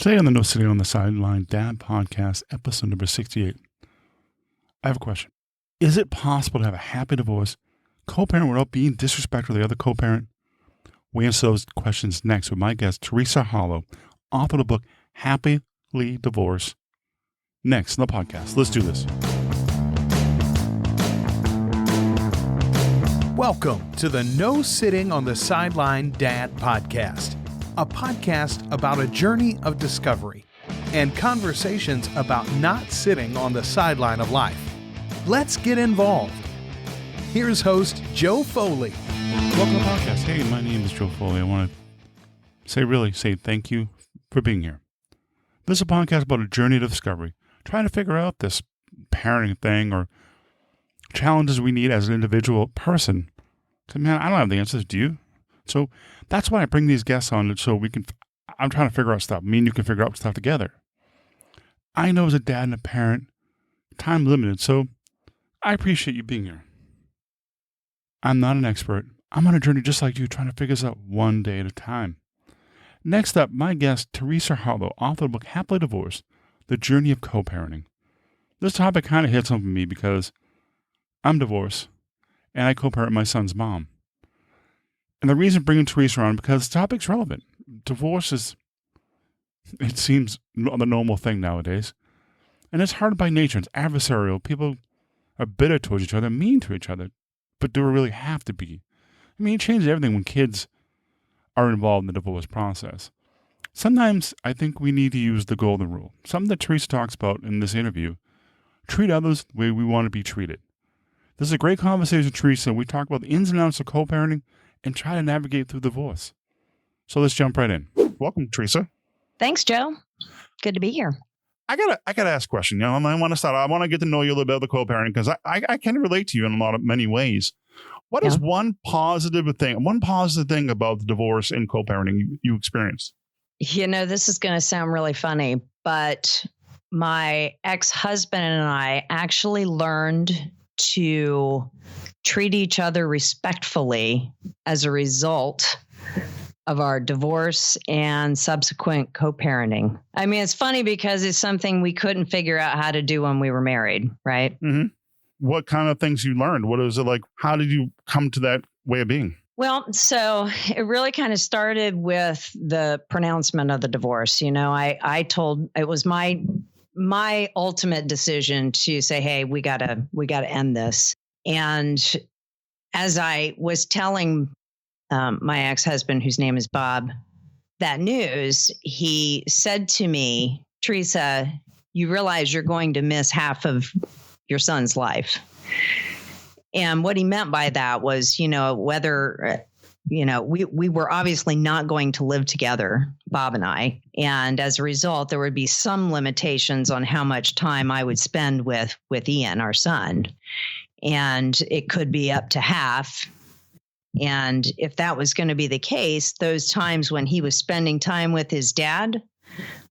Today on the No Sitting on the Sideline Dad podcast, episode number 68, I have a question. Is it possible to have a happy divorce, co-parent without being disrespectful to the other co-parent? We answer those questions next with my guest, Teresa Harlow, author of the book, Happily Divorced. Next on the podcast. Let's do this. Welcome to the No Sitting on the Sideline Dad podcast, a podcast about a journey of discovery and conversations about not sitting on the sideline of life. Let's get involved. Here's host Joe Foley. Welcome to the podcast. Hey, my name is Joe Foley. I want to say thank you for being here. This is a podcast about a journey to discovery, trying to figure out this parenting thing or challenges we need as an individual person. So, man, I don't have the answers, do you? So that's why I bring these guests on, so I'm trying to figure out stuff. Me and you can figure out stuff together. I know as a dad and a parent, time limited, so I appreciate you being here. I'm not an expert. I'm on a journey just like you, trying to figure this out one day at a time. Next up, my guest, Teresa Harlow, author of the book, Happily Divorced, The Journey of Co-Parenting. This topic kind of hits home for me because I'm divorced, and I co-parent my son's mom. And the reason bringing Teresa on, because the topic's relevant. Divorce it seems the normal thing nowadays. And it's hard by nature. It's adversarial. People are bitter towards each other, mean to each other. But do we really have to be? I mean, it changes everything when kids are involved in the divorce process. Sometimes I think we need to use the golden rule. Something that Teresa talks about in this interview. Treat others the way we want to be treated. This is a great conversation with Teresa. We talk about the ins and outs of co-parenting and try to navigate through divorce. So let's jump right in. Welcome, Teresa. Thanks, Joe. Good to be here. I gotta ask a question. I want to get to know you a little bit about the co-parenting because I can relate to you in many ways. What is one positive thing about the divorce and co-parenting you experienced? You know, this is going to sound really funny, but my ex-husband and I actually learned to treat each other respectfully as a result of our divorce and subsequent co-parenting. I mean, it's funny because it's something we couldn't figure out how to do when we were married, right? Mm-hmm. What kind of things you learned? What was it like? How did you come to that way of being? Well, so it really kind of started with the pronouncement of the divorce. You know, it was my ultimate decision to say, hey, we gotta end this. And as I was telling my ex-husband, whose name is Bob, that news, he said to me, Teresa, you realize you're going to miss half of your son's life. And what he meant by that was, we were obviously not going to live together, Bob and I. And as a result, there would be some limitations on how much time I would spend with Ian, our son. And it could be up to half. And if that was going to be the case, those times when he was spending time with his dad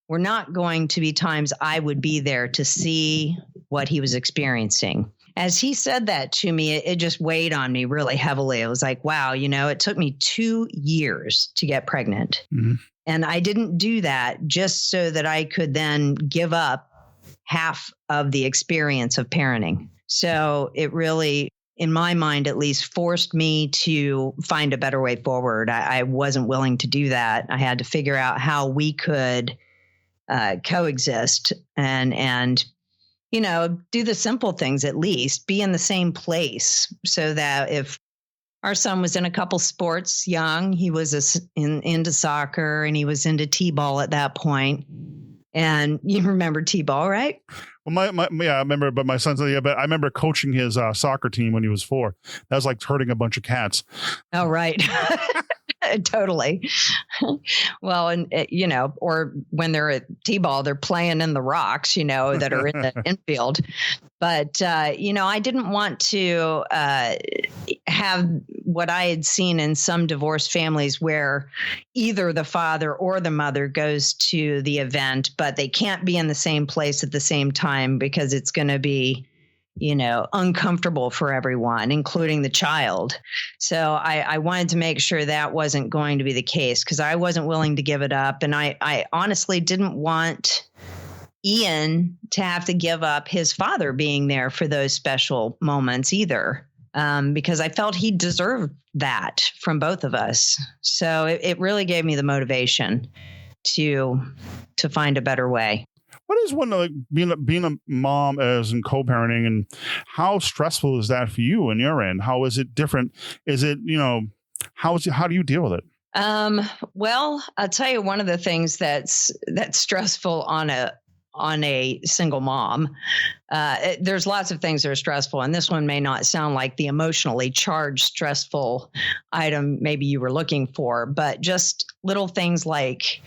were not going to be times I would be there to see what he was experiencing. As he said that to me, it just weighed on me really heavily. It was like, wow, it took me 2 years to get pregnant. Mm-hmm. And I didn't do that just so that I could then give up half of the experience of parenting. So it really, in my mind at least, forced me to find a better way forward. I wasn't willing to do that. I had to figure out how we could coexist and do the simple things, at least be in the same place, so that if our son was in a couple sports young, he was into soccer and he was into t-ball at that point. And you remember t-ball, right? Well, I remember, but my son's, but I remember coaching his soccer team when he was 4. That was like herding a bunch of cats. Oh, right. Totally. Well, and or when they're at t-ball, they're playing in the rocks, that are in the infield. But, I didn't want to have what I had seen in some divorced families where either the father or the mother goes to the event, but they can't be in the same place at the same time because it's going to be, uncomfortable for everyone, including the child. So I wanted to make sure that wasn't going to be the case, because I wasn't willing to give it up. And I honestly didn't want Ian to have to give up his father being there for those special moments either, because I felt he deserved that from both of us. So it really gave me the motivation to find a better way. What is one like being a mom as in co-parenting, and how stressful is that for you on your end? How is it different? Is it, how do you deal with it? Well, I'll tell you, one of the things that's stressful on a single mom, there's lots of things that are stressful, and this one may not sound like the emotionally charged stressful item maybe you were looking for, but just little things like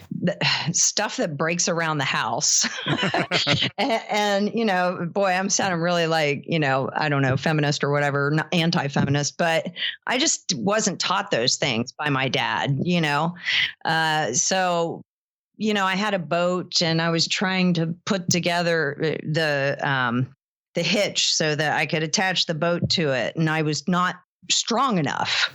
stuff that breaks around the house. and boy, I'm sounding really like, I don't know, feminist or whatever, not anti-feminist, but I just wasn't taught those things by my dad, so I had a boat, and I was trying to put together the hitch so that I could attach the boat to it. And I was not strong enough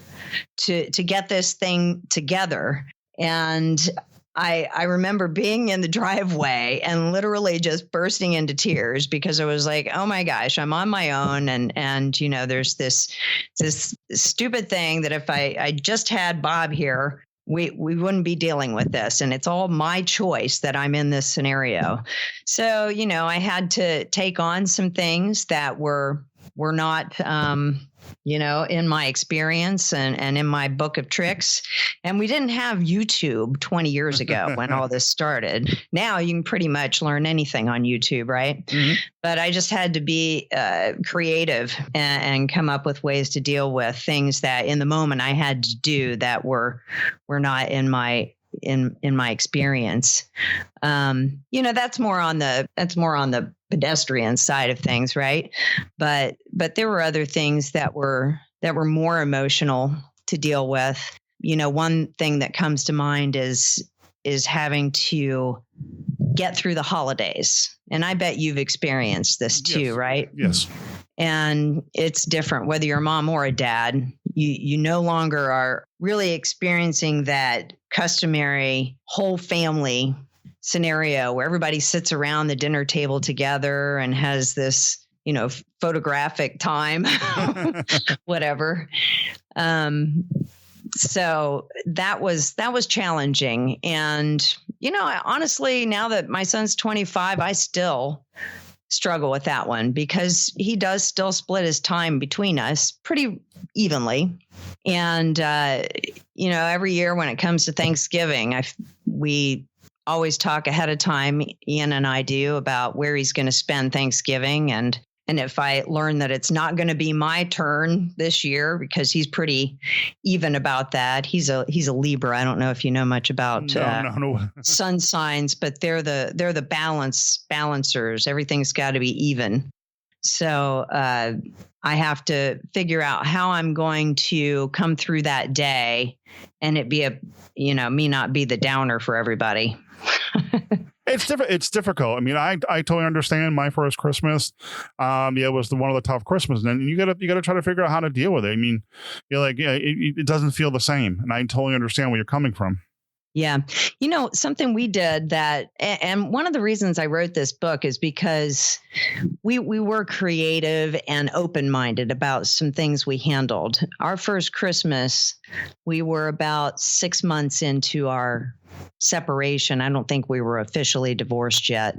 to get this thing together. And I remember being in the driveway and literally just bursting into tears, because I was like, oh my gosh, I'm on my own. And there's this stupid thing that if I just had Bob here, we wouldn't be dealing with this. And it's all my choice that I'm in this scenario. So, I had to take on some things that were not, in my experience and in my book of tricks. And we didn't have YouTube 20 years ago when all this started. Now you can pretty much learn anything on YouTube, right? Mm-hmm. But I just had to be creative and come up with ways to deal with things that in the moment I had to do that were not in my experience. That's more on the pedestrian side of things, right? But there were other things that were more emotional to deal with. One thing that comes to mind is having to get through the holidays. And I bet you've experienced this too, yes. Right? Yes. And it's different whether you're a mom or a dad. You no longer are really experiencing that customary whole family scenario where everybody sits around the dinner table together and has this, photographic time, whatever. So that was challenging. And, honestly, now that my son's 25, I still struggle with that one, because he does still split his time between us pretty evenly. And, every year when it comes to Thanksgiving, we always talk ahead of time, Ian and I do, about where he's going to spend Thanksgiving. And if I learn that it's not going to be my turn this year, because he's pretty even about that. He's a Libra. I don't know if you know much about no. sun signs, but they're the balancers. Everything's got to be even. So I have to figure out how I'm going to come through that day and it be me not be the downer for everybody. It's difficult. I mean, I totally understand. My first Christmas, it was one of the tough Christmases, and you gotta try to figure out how to deal with it. I mean, you're like, it doesn't feel the same, and I totally understand where you're coming from. Yeah. Something we did that, and one of the reasons I wrote this book is because we were creative and open-minded about some things we handled. Our first Christmas, we were about 6 months into our separation. I don't think we were officially divorced yet.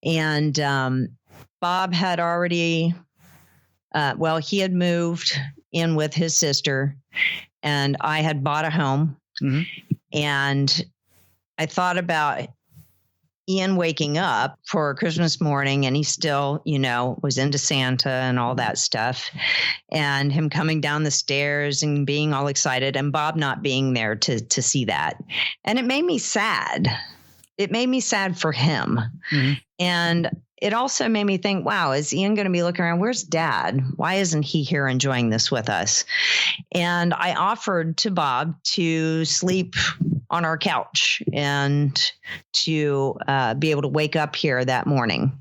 And Bob had already, he had moved in with his sister, and I had bought a home. Mm-hmm. And I thought about Ian waking up for Christmas morning, and he still, was into Santa and all that stuff, and him coming down the stairs and being all excited, and Bob not being there to see that. And it made me sad. It made me sad for him. Mm-hmm. And it also made me think, wow, is Ian going to be looking around? Where's Dad? Why isn't he here enjoying this with us? And I offered to Bob to sleep on our couch and to be able to wake up here that morning.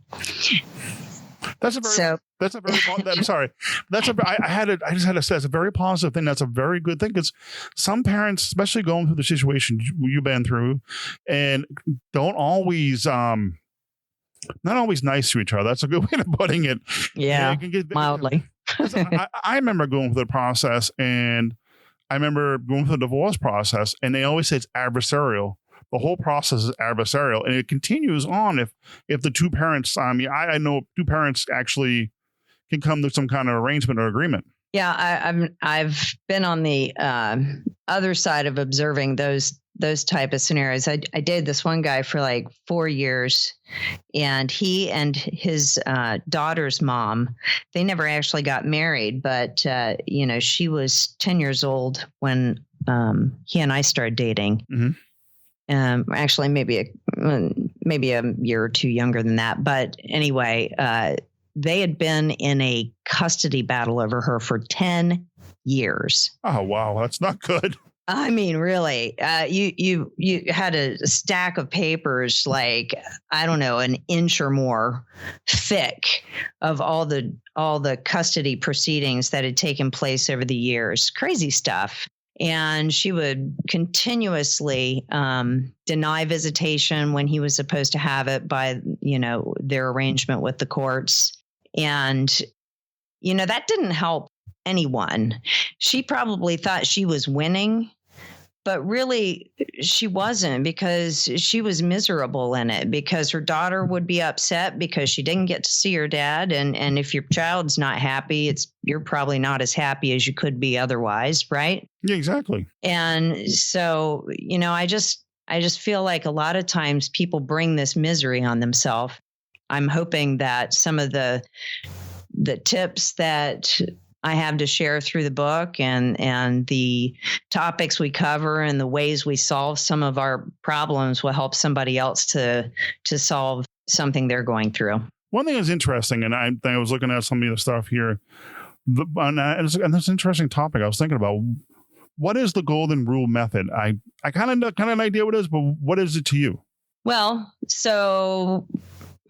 That's a very, So that's a very, I'm sorry. I just had to say, it's a very positive thing. That's a very good thing, because some parents, especially going through the situation you've been through, and don't always, not always nice to each other. That's a good way of putting it. yeah, It can get, mildly. I remember going through the process, and I remember going through the divorce process, and they always say it's adversarial. The whole process is adversarial, and it continues on if the two parents. I mean, I know two parents actually can come to some kind of arrangement or agreement. Yeah, I've been on the other side of observing those type of scenarios. I dated this one guy for like 4 years, and he and his daughter's mom, they never actually got married, but she was 10 years old when he and I started dating. Mm-hmm. Actually, maybe a year or two younger than that. But anyway, they had been in a custody battle over her for 10 years. Oh, wow. That's not good. I mean, really, you had a stack of papers, like, I don't know, an inch or more thick of all the custody proceedings that had taken place over the years. Crazy stuff. And she would continuously deny visitation when he was supposed to have it by, their arrangement with the courts. And, that didn't help anyone. She probably thought she was winning, but really she wasn't, because she was miserable in it, because her daughter would be upset because she didn't get to see her dad. And if your child's not happy, you're probably not as happy as you could be otherwise. Right. Yeah, exactly. And so, I just feel like a lot of times people bring this misery on themselves. I'm hoping that some of the tips that I have to share through the book and the topics we cover and the ways we solve some of our problems will help somebody else to solve something they're going through. One thing is interesting, and I was looking at some of the stuff here, and this is an interesting topic I was thinking about. What is the golden rule method? I kind of an idea what it is, but what is it to you? Well, so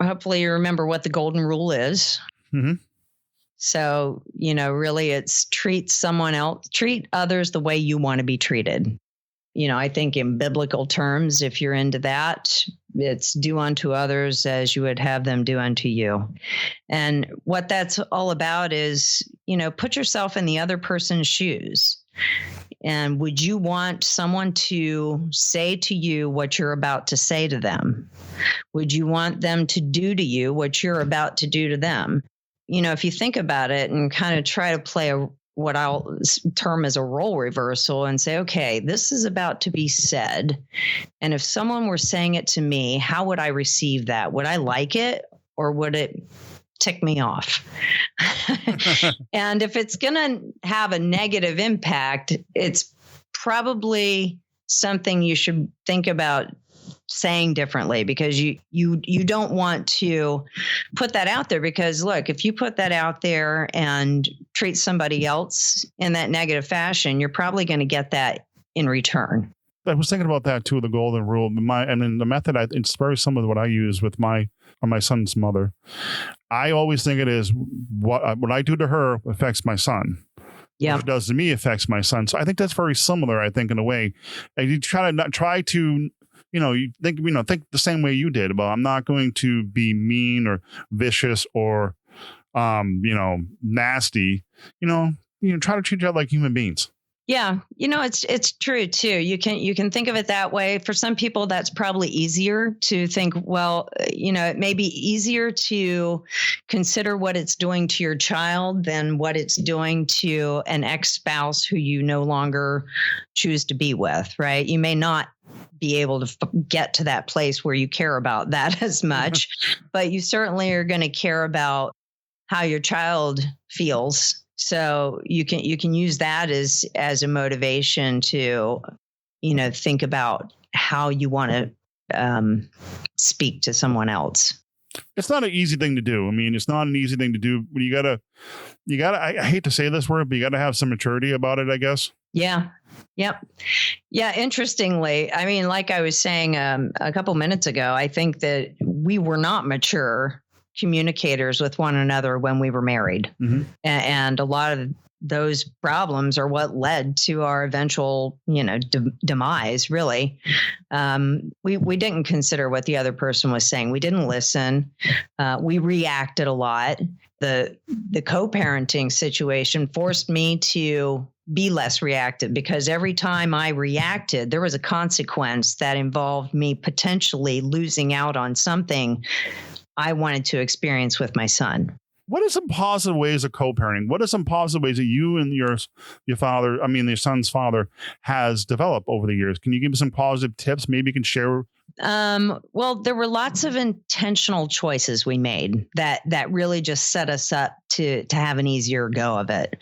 hopefully you remember what the golden rule is. Mm-hmm. So, really it's treat others the way you want to be treated. I think in biblical terms, if you're into that, it's do unto others as you would have them do unto you. And what that's all about is, put yourself in the other person's shoes. And would you want someone to say to you what you're about to say to them? Would you want them to do to you what you're about to do to them? If you think about it and kind of try to play what I'll term as a role reversal and say, okay, this is about to be said. And if someone were saying it to me, how would I receive that? Would I like it, or would it tick me off? And if it's going to have a negative impact, it's probably something you should think about saying differently, because you don't want to put that out there, because look, if you put that out there and treat somebody else in that negative fashion, you're probably going to get that in return. I was thinking about that too, the golden rule. And then the method, it's very similar to what I use with my son's mother. I always think it is what I do to her affects my son. Yeah. What it does to me affects my son. So I think that's very similar, I think, in a way. And you try to you think the same way you did about, I'm not going to be mean or vicious or, nasty, try to treat each other like human beings. Yeah. It's true too. You can think of it that way. For some people, that's probably easier to think, well, it may be easier to consider what it's doing to your child than what it's doing to an ex-spouse who you no longer choose to be with, right? You may not be able to get to that place where you care about that as much, but you certainly are going to care about how your child feels. So you can use that as a motivation to, think about how you want to speak to someone else. It's not an easy thing to do. I mean, it's not an easy thing to do. You gotta, I hate to say this word, but you gotta have some maturity about it, I guess. Yeah. Yep. Yeah. Interestingly, I mean, like I was saying a couple minutes ago, I think that we were not mature communicators with one another when we were married. And a lot of those problems are what led to our eventual, demise, really. We didn't consider what the other person was saying. We didn't listen. We reacted a lot. The co-parenting situation forced me to be less reactive, because every time I reacted, there was a consequence that involved me potentially losing out on something I wanted to experience with my son. What are some positive ways of co-parenting? What are some positive ways that you and your son's father has developed over the years? Can you give me some positive tips? Maybe you can share. Well, there were lots of intentional choices we made that really just set us up to have an easier go of it.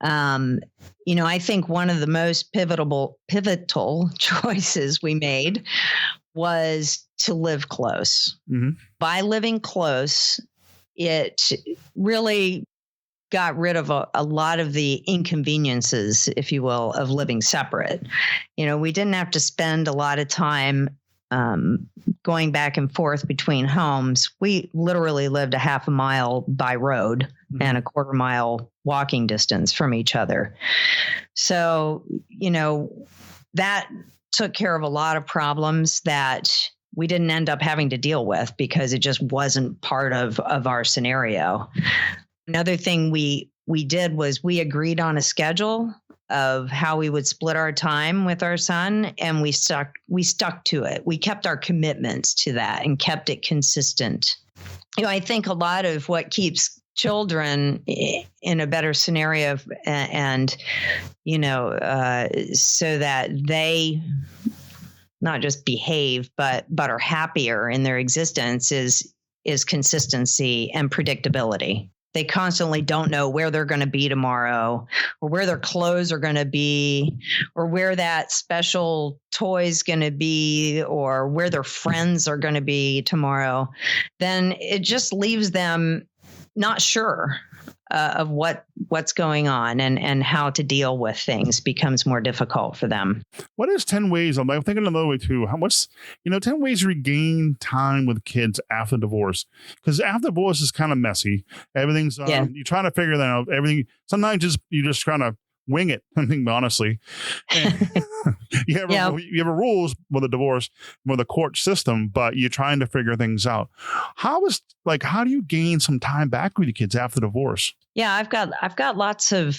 I think one of the most pivotal choices we made was to live close. By living close, it really got rid of a lot of the inconveniences, if you will, of living separate. We didn't have to spend a lot of time going back and forth between homes. We literally lived a half a mile by road and a quarter mile walking distance from each other. So, that took care of a lot of problems that we didn't end up having to deal with because it just wasn't part of our scenario. Another thing we did was we agreed on a schedule of how we would split our time with our son, and we stuck to it. We kept our commitments to that and kept it consistent. I think a lot of what keeps children in a better scenario and so that they not just behave, but are happier in their existence is consistency and predictability. They constantly don't know where they're going to be tomorrow, or where their clothes are going to be, or where that special toy is going to be, or where their friends are going to be tomorrow. Then it just leaves them not sure of what's going on, and how to deal with things becomes more difficult for them. What is 10 ways? I'm thinking another way too. 10 ways to regain time with kids after divorce? Because after divorce is kind of messy. Everything's you're trying to figure that out. Everything. Sometimes you just trying to wing it. I think honestly, you have rules with a divorce, with the court system, but you're trying to figure things out. How do you gain some time back with your kids after divorce? Yeah, I've got lots of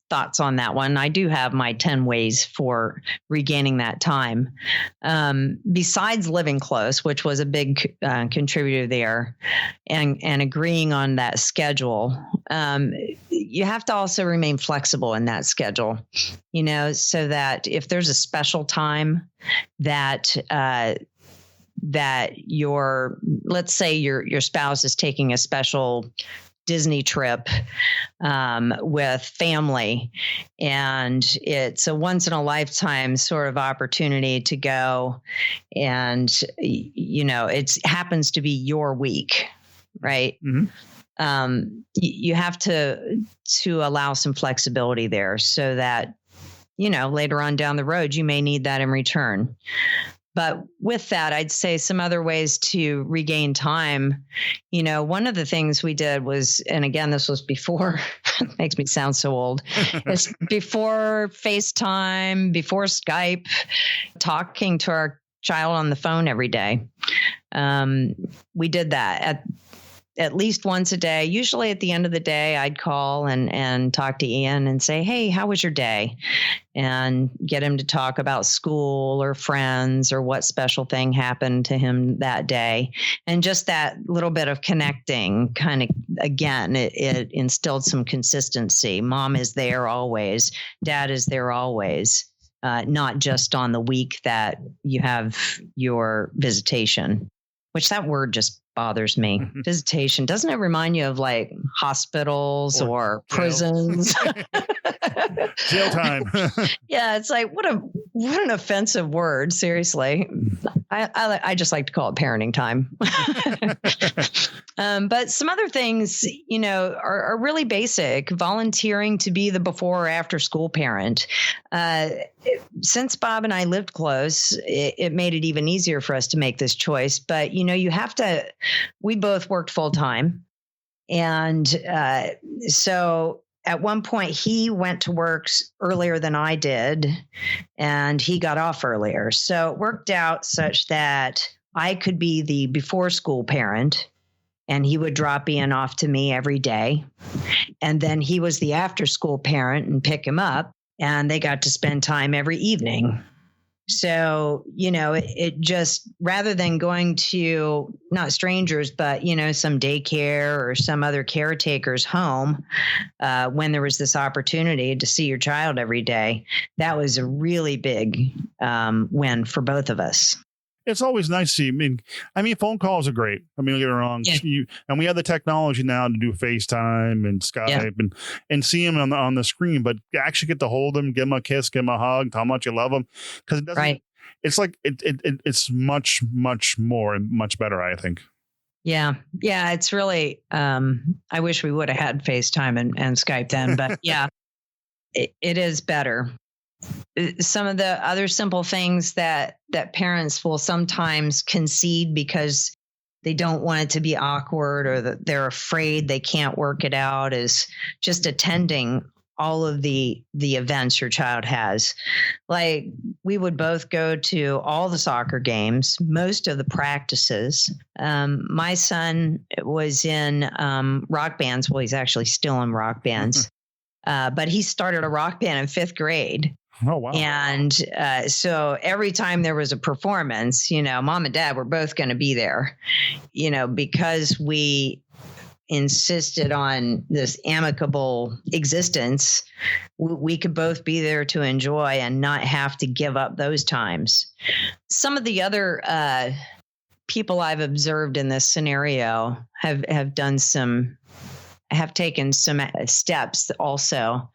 thoughts on that one. I do have my 10 ways for regaining that time. Besides living close, which was a big contributor there, and agreeing on that schedule, you have to also remain flexible in that schedule, so that if there's a special time that let's say your spouse is taking a special Disney trip with family, and it's a once in a lifetime sort of opportunity to go, and it happens to be your week, right? You have to allow some flexibility there, so that later on down the road you may need that in return. But with that, I'd say some other ways to regain time. One of the things we did was, and again, this was before, makes me sound so old. It's before FaceTime, before Skype, talking to our child on the phone every day. We did that at least once a day. Usually at the end of the day, I'd call and talk to Ian and say, hey, how was your day? And get him to talk about school or friends or what special thing happened to him that day. And just that little bit of connecting kind of, again, it instilled some consistency. Mom is there always. Dad is there always. Not just on the week that you have your visitation, which that word just bothers me. Visitation. Doesn't it remind you of like hospitals or prisons? Jail time. Yeah, it's like, What an offensive word. Seriously. I just like to call it parenting time. But some other things, are really basic. Volunteering to be the before or after school parent. Since Bob and I lived close, it made it even easier for us to make this choice. But, we both worked full time. And so at one point, he went to work earlier than I did, and he got off earlier. So it worked out such that I could be the before school parent, and he would drop Ian off to me every day. And then he was the after school parent and pick him up, and they got to spend time every evening. So, it just, rather than going to not strangers, but, some daycare or some other caretaker's home, when there was this opportunity to see your child every day, that was a really big win for both of us. It's always nice to see. I mean, phone calls are great. I mean, don't get me wrong. Yeah. And we have the technology now to do FaceTime and Skype and see them on the screen, but actually get to hold them, give them a kiss, give them a hug, tell them how much you love them. Because it doesn't. Right. It's like it's much, much more and much better, I think. Yeah. Yeah. It's really. I wish we would have had FaceTime and Skype then, but yeah, it is better. Some of the other simple things that parents will sometimes concede because they don't want it to be awkward or that they're afraid they can't work it out is just attending all of the events your child has. Like, we would both go to all the soccer games, most of the practices. My son was in rock bands. Well, he's actually still in rock bands, but he started a rock band in 5th grade. Oh, wow. And so every time there was a performance, mom and dad were both going to be there, because we insisted on this amicable existence. We could both be there to enjoy and not have to give up those times. Some of the other people I've observed in this scenario have taken some steps also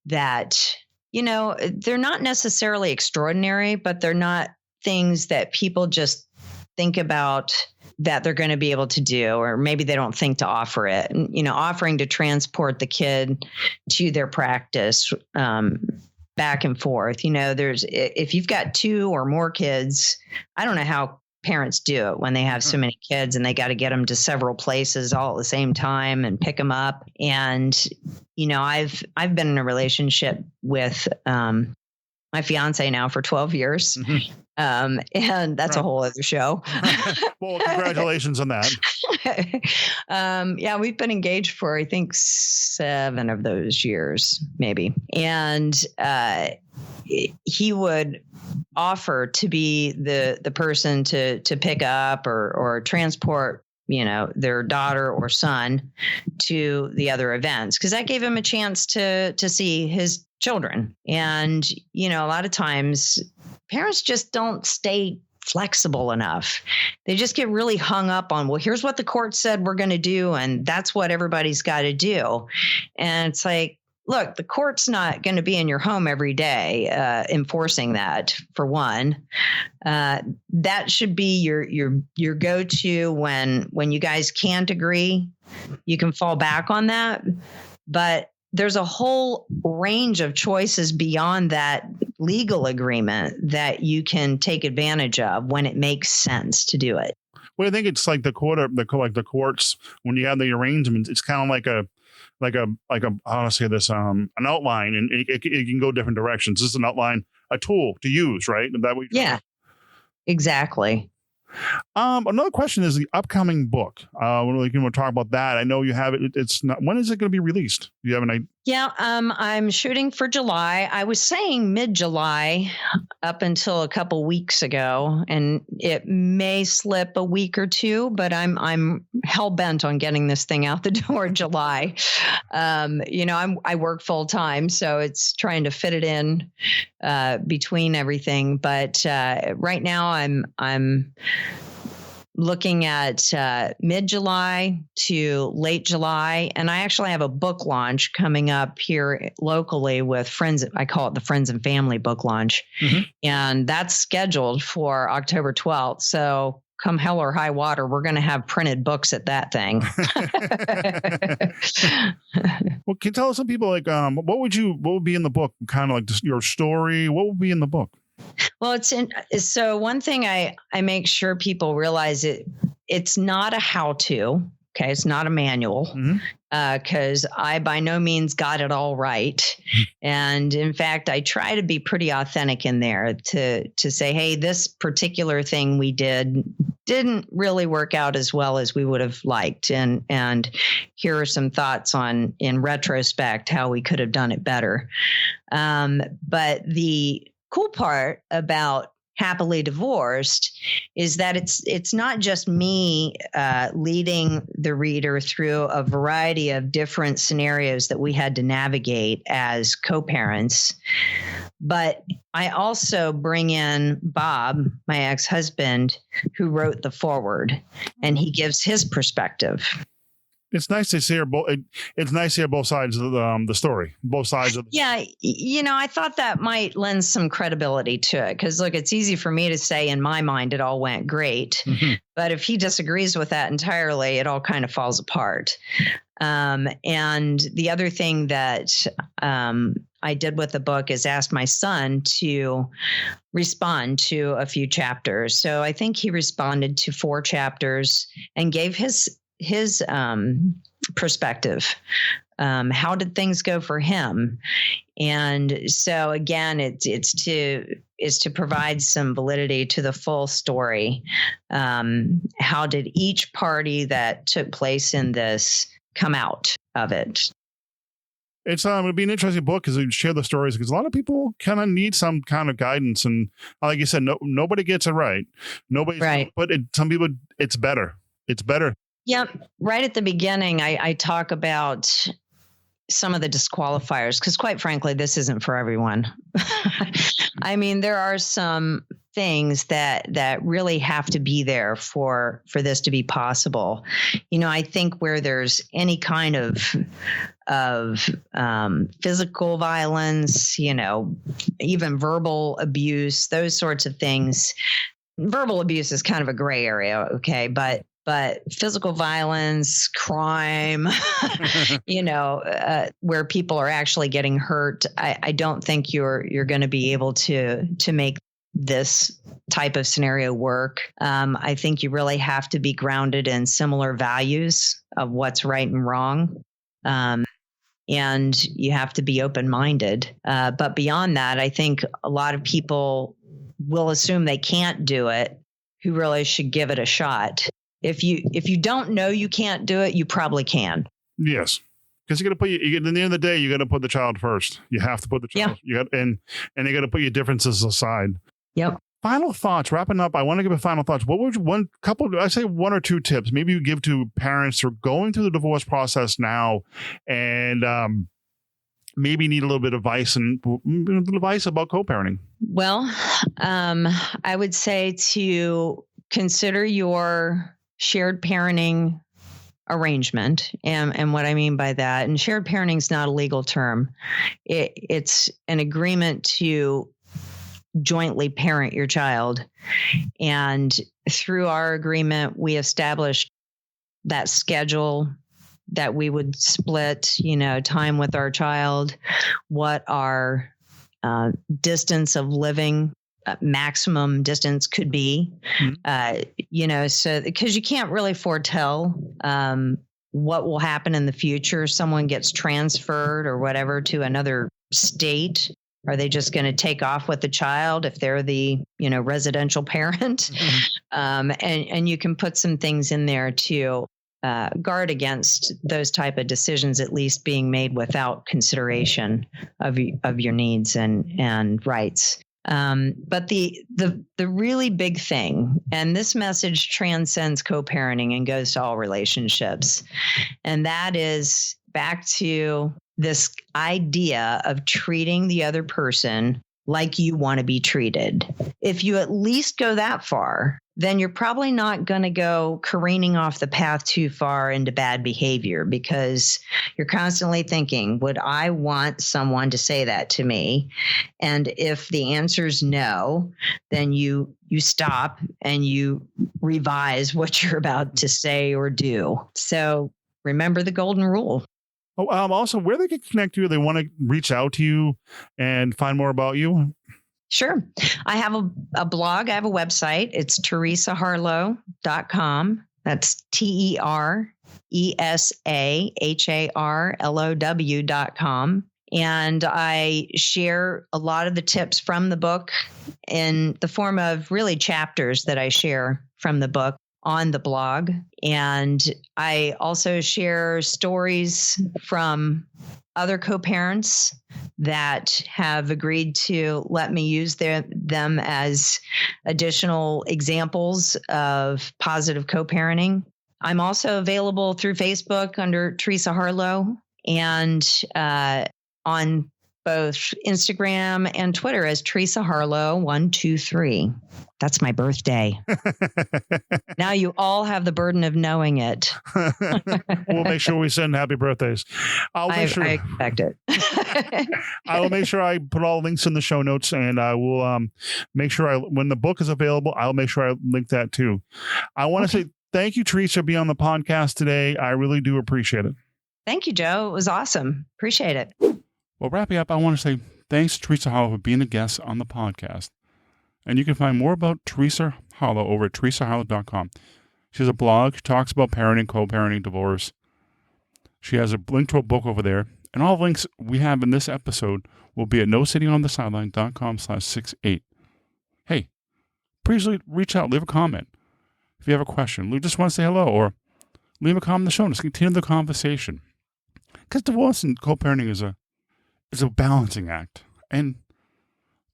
that, they're not necessarily extraordinary, but they're not things that people just think about that they're going to be able to do, or maybe they don't think to offer it. And, offering to transport the kid to their practice back and forth. If you've got 2 or more kids, I don't know how parents do it when they have so many kids and they got to get them to several places all at the same time and pick them up. And, I've been in a relationship with my fiance now for 12 years. Mm-hmm. And that's a whole other show. Well, congratulations on that. Yeah, we've been engaged for, I think, 7 of those years, maybe. And he would offer to be the person to pick up or transport, their daughter or son to the other events, because that gave him a chance to see his children. And, a lot of times parents just don't stay flexible enough. They just get really hung up on, well, here's what the court said we're going to do, and that's what everybody's got to do. And it's like, look, the court's not going to be in your home every day enforcing that, for one. That should be your go-to when you guys can't agree. You can fall back on that. But there's a whole range of choices beyond that legal agreement that you can take advantage of when it makes sense to do it. Well, I think it's like the courts, when you have the arrangements, it's kind of like a how to say this, an outline, and it can go different directions. This is an outline, a tool to use, right? That way. Yeah, exactly. Another question is the upcoming book. We'll talk about that. I know you have it. It's not. When is it going to be released? Do you have an idea? Yeah, I'm shooting for July. I was saying mid-July up until a couple weeks ago, and it may slip a week or two, but I'm hell bent on getting this thing out the door in July. I work full time, so it's trying to fit it in between everything. But right now, I'm looking at mid-July to late July. And I actually have a book launch coming up here locally with friends. I call it the Friends and Family book launch. Mm-hmm. And that's scheduled for October 12th. So come hell or high water, we're going to have printed books at that thing. Well, can you tell some people what would be in the book? Kind of like your story. What would be in the book? Well, so one thing I make sure people realize it's not a how-to. Okay. It's not a manual, because I by no means got it all right. And in fact, I try to be pretty authentic in there to say, hey, this particular thing we didn't really work out as well as we would have liked. And here are some thoughts on, in retrospect, how we could have done it better. But the cool part about Happily Divorced is that it's not just me leading the reader through a variety of different scenarios that we had to navigate as co-parents, but I also bring in Bob, my ex-husband, who wrote the foreword, and he gives his perspective. It's nice to hear it's nice to hear both sides of the story, both sides of the Yeah, I thought that might lend some credibility to it, because look, it's easy for me to say in my mind it all went great, but if he disagrees with that entirely, it all kind of falls apart. And the other thing that I did with the book is ask my son to respond to a few chapters. So I think he responded to 4 chapters and gave his perspective. How did things go for him? And so again, it's to provide some validity to the full story. How did each party that took place in this come out of it? It'd be an interesting book because you share the stories, because a lot of people kind of need some kind of guidance, and like you said, nobody gets it right. Nobody's right. But some people, it's better. It's better. Yep. Right at the beginning, I talk about some of the disqualifiers, because quite frankly, this isn't for everyone. I mean, there are some things that really have to be there for this to be possible. I think where there's any kind of physical violence, even verbal abuse, those sorts of things. Verbal abuse is kind of a gray area. Okay. But physical violence, crime, where people are actually getting hurt, I don't think you're going to be able to make this type of scenario work. I think you really have to be grounded in similar values of what's right and wrong. And you have to be open-minded. But beyond that, I think a lot of people will assume they can't do it, who really should give it a shot. If you don't know you can't do it, you probably can. Yes, because you're gonna at the end of the day, you got to put the child first. You have to put the child. Yeah. And you got to put your differences aside. Yep. Final thoughts. Wrapping up, I want to give a final thoughts. What would one or two tips maybe you give to parents who are going through the divorce process now, and maybe need a little bit of advice about co-parenting? Well, I would say to consider your shared parenting arrangement. And what I mean by that, and shared parenting is not a legal term. It's an agreement to jointly parent your child. And through our agreement, we established that schedule that we would split, time with our child, what our distance of living maximum distance could be, so because you can't really foretell what will happen in the future. Someone gets transferred or whatever to another state. Are they just going to take off with the child if they're the, residential parent? Mm-hmm. And you can put some things in there to guard against those type of decisions, at least being made without consideration of your needs and rights. But the really big thing, and this message transcends co-parenting and goes to all relationships, and that is back to this idea of treating the other person like you want to be treated. If you at least go that far, then you're probably not going to go careening off the path too far into bad behavior, because you're constantly thinking, would I want someone to say that to me? And if the answer is no, then you stop and you revise what you're about to say or do. So remember the golden rule. Oh, also, where they can connect you, they want to reach out to you and find more about you. Sure. I have a blog. I have a website. It's teresaharlow.com. That's TeresaHarlow.com. And I share a lot of the tips from the book in the form of really chapters that I share from the book on the blog. And I also share stories from other co-parents that have agreed to let me use them as additional examples of positive co-parenting. I'm also available through Facebook under Teresa Harlow, and on both Instagram and Twitter as Teresa Harlow 123. That's my birthday. Now you all have the burden of knowing it. We'll make sure we send happy birthdays. I expect it. I will make sure I put all links in the show notes, and I will make sure when the book is available, I'll make sure I link that too. I want to say thank you, Teresa, for being on the podcast today. I really do appreciate it. Thank you, Joe. It was awesome. Appreciate it. Well, wrapping up, I want to say thanks to Teresa Harlow for being a guest on the podcast. And you can find more about Teresa Harlow over at teresaharlow.com. She has a blog. She talks about parenting, co-parenting, divorce. She has a link to a book over there. And all the links we have in this episode will be at nosittingonthesideline.com/68. Hey, please reach out, leave a comment. If you have a question, you just want to say hello, or leave a comment in the show. Let's continue the conversation. Because divorce and co-parenting is a balancing act. And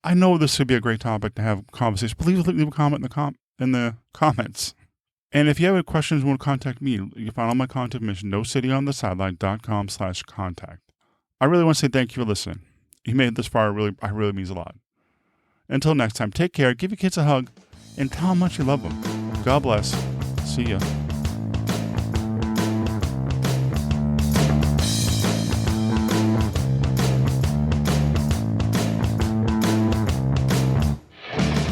I know this would be a great topic to have conversation. Please leave a comment in the comments. And if you have any questions and want to contact me, you can find all my contact information, nosittingonthesideline.com/contact. I really want to say thank you for listening. You made it this far. It really means a lot. Until next time, take care, give your kids a hug, and tell them how much you love them. God bless. See ya.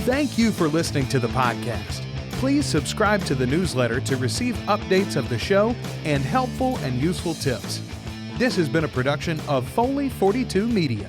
Thank you for listening to the podcast. Please subscribe to the newsletter to receive updates of the show and helpful and useful tips. This has been a production of Foley 42 Media.